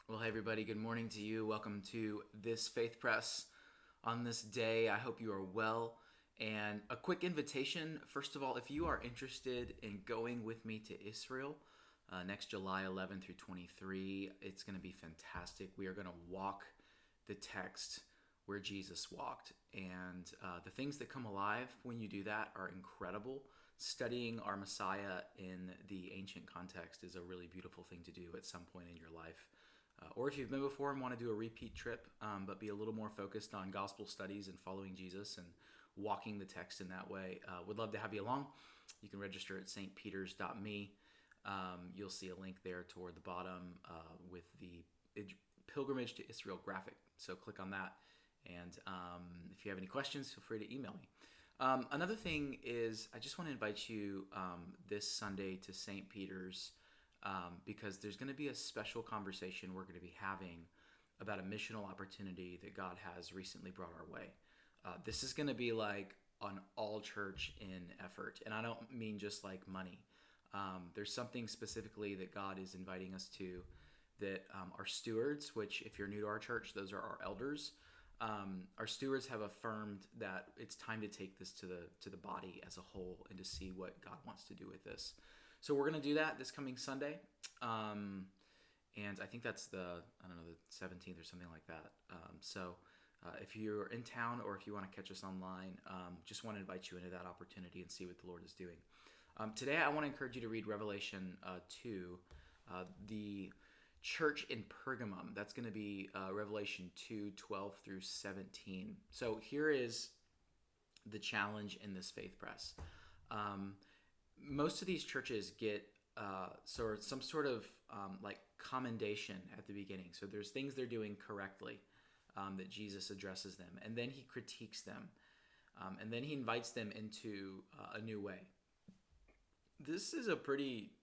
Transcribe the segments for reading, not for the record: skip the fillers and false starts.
Well, hey, everybody, good morning to you. Welcome to this Faith Press on this day. I hope you are well. And a quick invitation first of all, if you are interested in going with me to Israel next July 11 through 23, it's going to be fantastic. We are going to walk the text where Jesus walked. And the things that come alive when you do that are incredible. Studying our Messiah in the ancient context is a really beautiful thing to do at some point in your life. Or if you've been before and want to do a repeat trip, but be a little more focused on gospel studies and following Jesus and walking the text in that way, would love to have you along. You can register at stpeters.me. You'll see a link there toward the bottom with the pilgrimage to Israel graphic. So click on that. And if you have any questions, feel free to email me. Another thing is I just want to invite you this Sunday to St. Peter's because there's going to be a special conversation we're going to be having about a missional opportunity that God has recently brought our way. This is going to be like an all church in effort, and I don't mean just like money. There's something specifically that God is inviting us to that our stewards, which if you're new to our church, those are our elders. Our stewards have affirmed that it's time to take this to the body as a whole and to see what God wants to do with this. So we're going to do that this coming Sunday. And I think that's the 17th or something like that. If you're in town or if you want to catch us online, just want to invite you into that opportunity and see what the Lord is doing. Today, I want to encourage you to read Revelation 2, the church in Pergamum. That's going to be Revelation 2, 12 through 17. So here is the challenge in this faith press. Most of these churches get some sort of like commendation at the beginning. So there's things they're doing correctly that Jesus addresses them, and then he critiques them, and then he invites them into a new way. This is a pretty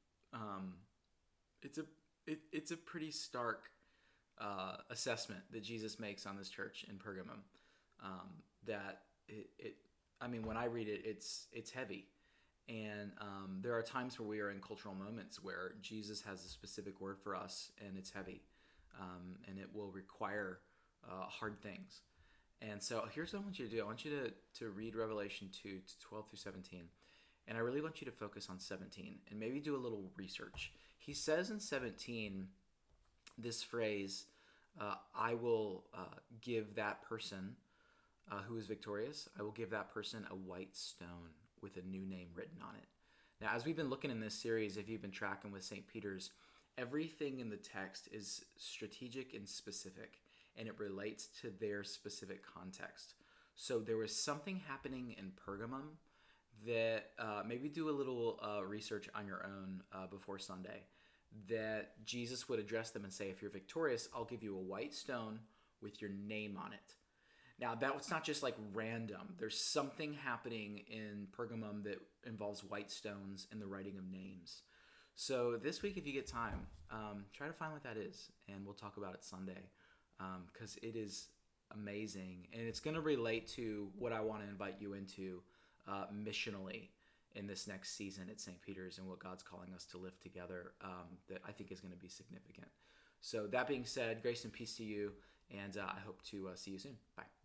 it's a pretty stark assessment that Jesus makes on this church in Pergamum. When I read it, it's heavy. And there are times where we are in cultural moments where Jesus has a specific word for us, and it's heavy, and it will require hard things. And so here's what I want you to do. I want you to read Revelation 2, 12 through 17. And I really want you to focus on 17 and maybe do a little research. He says in 17 this phrase, I will give that person who is victorious, I will give that person a white stone with a new name written on it. Now, as we've been looking in this series, if you've been tracking with St. Peter's, everything in the text is strategic and specific, and it relates to their specific context. So there was something happening in Pergamum that maybe do a little research on your own before Sunday, that Jesus would address them and say, if you're victorious, I'll give you a white stone with your name on it. Now, that's not just like random. There's something happening in Pergamum that involves white stones and the writing of names. So this week, if you get time, try to find what that is, and we'll talk about it Sunday because it is amazing. And it's going to relate to what I want to invite you into missionally in this next season at St. Peter's and what God's calling us to live together that I think is going to be significant. So that being said, grace and peace to you, and I hope to see you soon. Bye.